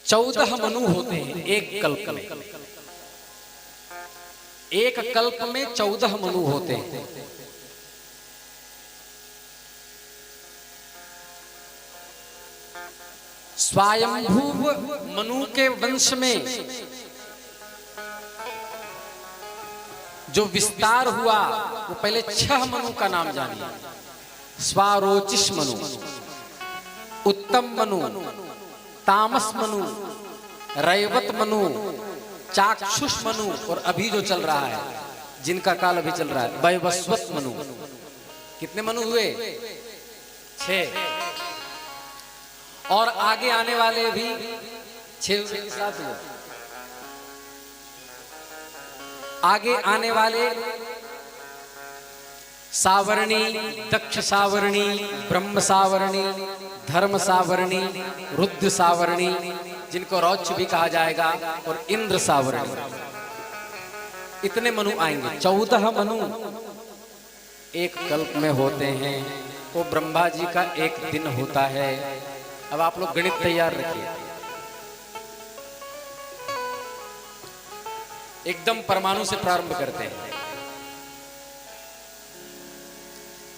14 मनु होते हैं एक कल्प में। एक कल्प में 14 मनु होते हैं। स्वयंभू मनु के वंश में जो विस्तार हुआ वो पहले 6 मनु का नाम जानिए। स्वारोचिष मनु, उत्तम मनु, तामस मनु, रैवत मनु, चाक्षुष मनु और अभी जो चल रहा है, जिनका काल अभी चल रहा है, वैवस्वत मनु। कितने मनु हुए? 6। और आगे आने वाले भी 6 के साथ हुए। आगे आने वाले सावरणी, दक्ष सावरणी, ब्रह्म सावरणी, धर्म सावरणी, रुद्र सावरणी, जिनको रौच भी कहा जाएगा, और इंद्र सावरणी, इतने मनु आएंगे। 14 मनु एक कल्प में होते हैं। वो ब्रह्मा जी का एक दिन होता है। अब आप लोग गणित तैयार रखिए। एकदम परमाणु से प्रारंभ करते हैं।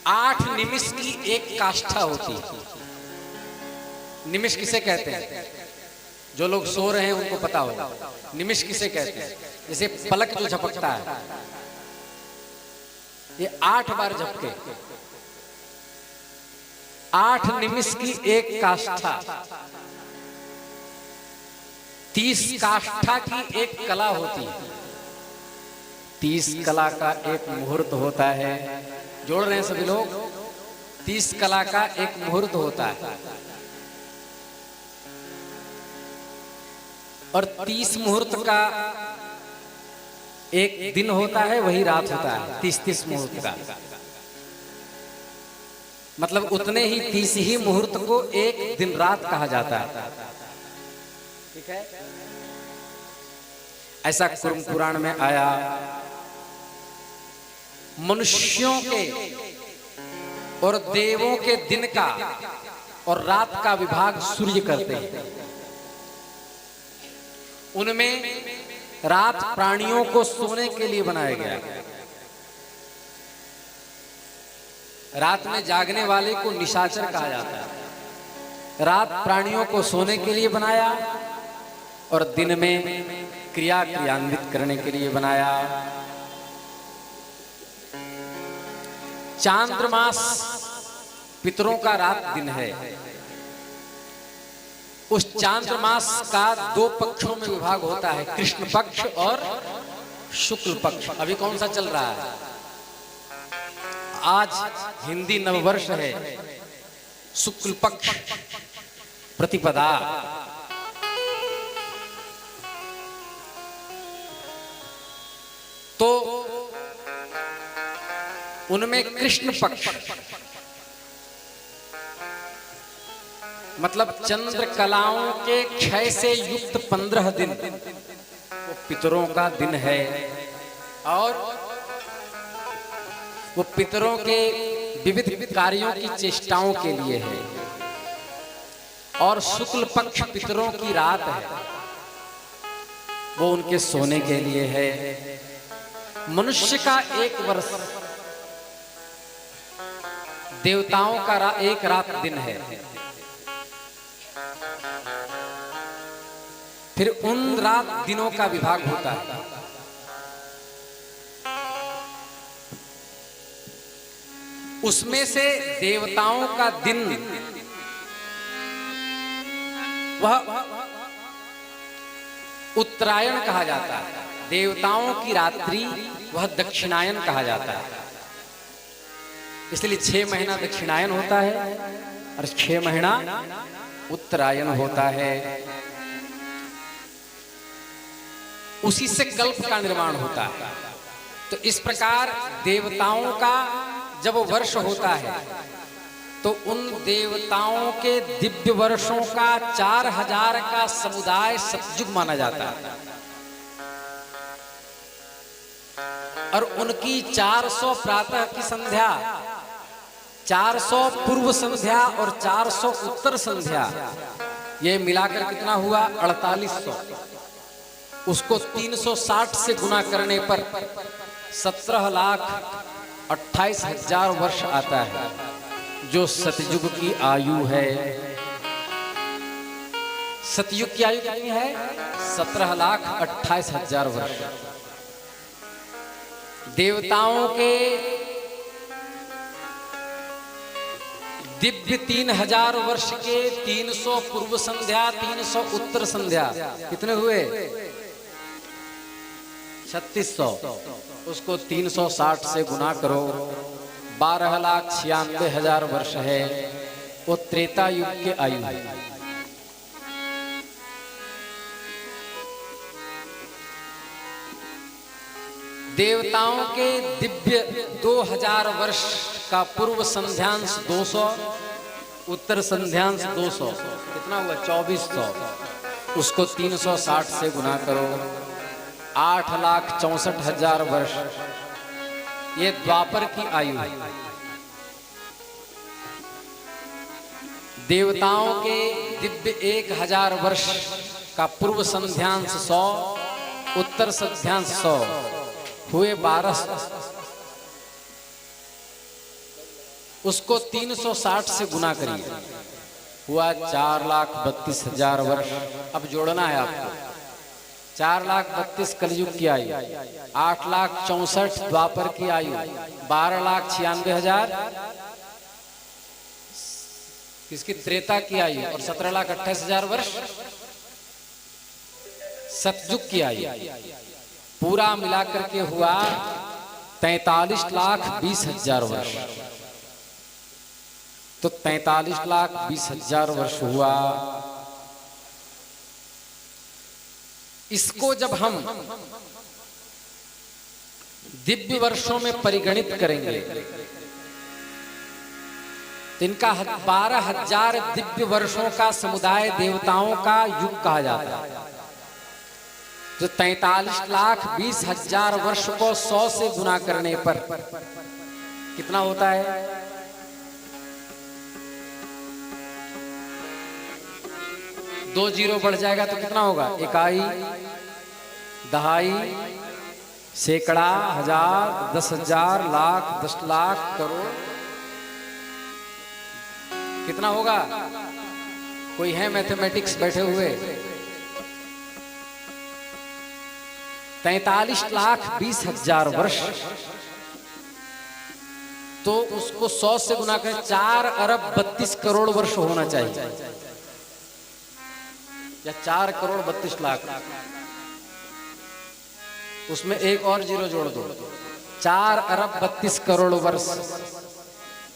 8 निमिष की एक काष्ठा होती है। निमिष किसे कहते हैं? जो लोग सो रहे हैं उनको पता होगा निमिष किसे कहते हैं। जैसे पलक जो झपकता है, ये 8 बार झपके। 8 निमिष की एक काष्ठा। 30 काष्ठा की एक कला होती है। 30 कला का एक मुहूर्त होता है। जोड़ रहे हैं सभी लोग? 30 कला का एक मुहूर्त होता है। और 30 मुहूर्त का एक दिन होता है, वही रात होता है। 30 मुहूर्त का मतलब उतने ही 30 ही मुहूर्त को एक दिन रात कहा जाता है। ठीक है? ऐसा कुर्म पुराण में आया। मनुष्यों के और देवों के दिन का और रात का विभाग सूर्य करते हैं। उनमें रात प्राणियों को सोने के लिए बनाया गया। रात में जागने वाले को निशाचर कहा जाता है। रात प्राणियों को सोने के लिए बनाया और दिन में क्रिया क्रियान्वित करने के लिए बनाया। चांद्रमास पितरों का रात दिन है। उस चांद्रमास का 2 पक्षों में विभाग होता है, कृष्ण पक्ष और शुक्ल पक्ष। अभी कौन सा चल रहा है? आज हिंदी नववर्ष है, शुक्ल पक्ष प्रतिपदा। तो उनमें कृष्ण पक्ष मतलब चंद्र कलाओं के क्षय से युक्त 15 दिन वो पितरों का दिन है। और वो पितरों के विविध कार्यों की चेष्टाओं के लिए है। और शुक्ल पक्ष पितरों की रात है, वो उनके सोने के लिए है। मनुष्य का 1 वर्ष देवताओं का एक रात दिन है। फिर उन रात दिनों का विभाग होता है। उसमें से देवताओं का दिन वह उत्तरायण कहा जाता है। देवताओं की रात्रि वह दक्षिणायन कहा जाता है। इसलिए 6 महीना दक्षिणायन होता है और 6 महीना उत्तरायण होता है। उसी से कल्प का निर्माण होता है। तो इस प्रकार देवताओं का जब वर्ष होता है तो उन देवताओं के दिव्य वर्षों का 4000 का समुदाय सतयुग माना जाता है। और उनकी 400 प्रातः की संध्या, 400 पूर्व संध्या और 400 उत्तर संध्या, ये मिलाकर कितना हुआ 4800। उसको 360 से गुना करने पर 17,28,000 वर्ष आता है, जो सतयुग की आयु है। सतयुग की आयु कितनी है? 17,28,000 वर्ष। देवताओं के दिव्य 3,000 वर्ष के 300 पूर्व संध्या, 300 उत्तर संध्या, कितने हुए? 3600। उसको 360 से गुना करो, 12,96,000 वर्ष है। वो त्रेता युग के आयु है। देवताओं के दिव्य 2000 वर्ष का पूर्व संध्यांश 200, उत्तर संध्यांश 200, कितना हुआ? 2400। उसको 360 से गुना करो, 8,64,000 वर्ष। ये द्वापर की आयु है। देवताओं के दिव्य 1000 वर्ष का पूर्व संध्यांश 100, उत्तर संध्यांश 100, हुए 1200। उसको 360 से गुना करिए, हुआ 4,32,000 वर्ष। अब जोड़ना है आपको। 4,32,000 कलयुग की आयु, 8,64,000 द्वापर की आयु, 12,96,000 किसकी? त्रेता की आयु, और 17,28,000 वर्ष सतयुग की आयु। पूरा मिलाकर के हुआ 43,20,000 वर्ष। तो 43,20,000 वर्ष हुआ। इसको जब हम दिव्य वर्षों में परिगणित करेंगे तो इनका 12,000 दिव्य वर्षों का समुदाय देवताओं का युग कहा जाता है। जो 43,20,000 वर्ष को 100 से गुना करने पर कितना होता है? दो जीरो बढ़ जाएगा तो कितना होगा? इकाई, दहाई, सैकड़ा, हजार, 10,000, लाख, 10 लाख, करोड़, कितना होगा? कोई है मैथमेटिक्स बैठे हुए? 43,20,000 वर्ष। तो उसको 100 से गुना करें, 4,32,00,000 वर्ष होना चाहिए, या 4,32,00,000। उसमें एक और जीरो जोड़ दो, 4,32,00,000 वर्ष।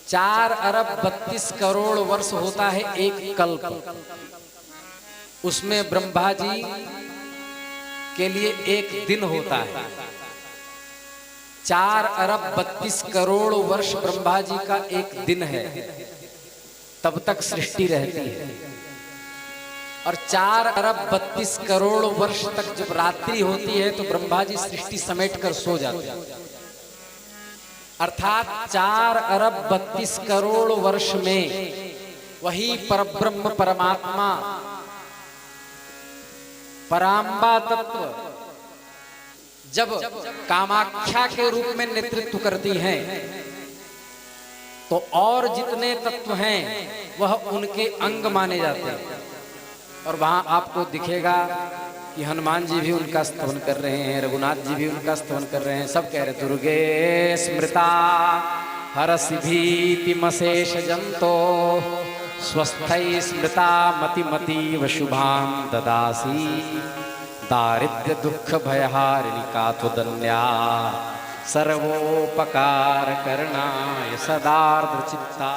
4,32,00,000 वर्ष होता है एक कल्प। उसमें ब्रह्मा जी के लिए एक दिन होता है। 4,32,00,000 वर्ष ब्रह्मा जी का एक दिन है, तब तक सृष्टि रहती है। और 4,32,00,000 वर्ष तक जब रात्रि होती है तो ब्रह्मा जी सृष्टि समेट कर सो जाते हैं। अर्थात 4,32,00,000 वर्ष में वही परब्रह्म परमात्मा पराम्बा तत्व जब कामाख्या के रूप में नेतृत्व करती हैं तो और जितने तत्व हैं वह उनके अंग माने जाते हैं। और वहां आपको दिखेगा कि हनुमान जी भी उनका स्तवन कर रहे हैं, रघुनाथ जी भी उनका स्तवन कर रहे हैं। सब कह रहे दुर्गे स्मृता हरसि भीतिमशेष जंतो स्वस्थै स्मृता मति मतीव शुभां ददासी दारिद्र्य दुख भयहारिणी कात्वदन्या सर्वोपकार करणाय सदार्द्र चित्ता।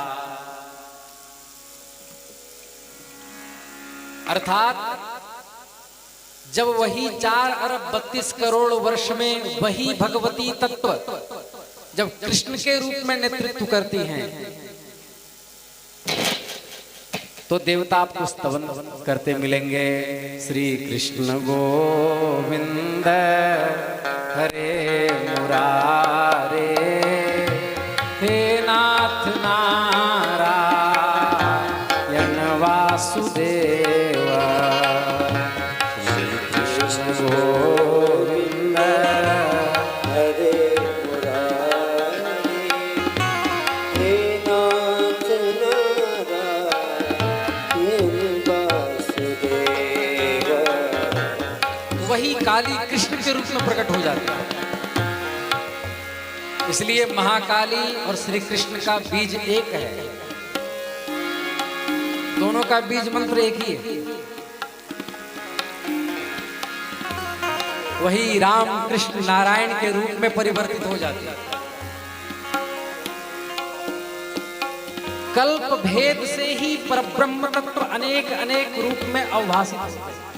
अर्थात जब वही 4,32,00,000 वर्ष में वही भगवती तत्व जब कृष्ण के रूप में नेतृत्व करती हैं तो देवता आपको स्तवन करते मिलेंगे। श्री कृष्ण गोविंद हरे मुरारे, हे नाथ नारायण वासुदेव कृष्ण गोविंद हरे मुरारी हे नाथ नारायण वासुदेव। वही काली कृष्ण के रूप में प्रकट हो जाती है। इसलिए महाकाली और श्री कृष्ण का बीज एक है, दोनों का बीज मंत्र एक ही है। वही राम कृष्ण नारायण के रूप में परिवर्तित हो जाती है। कल्प भेद से ही परब्रह्म तत्व अनेक अनेक रूप में अवभाषित होते हैं।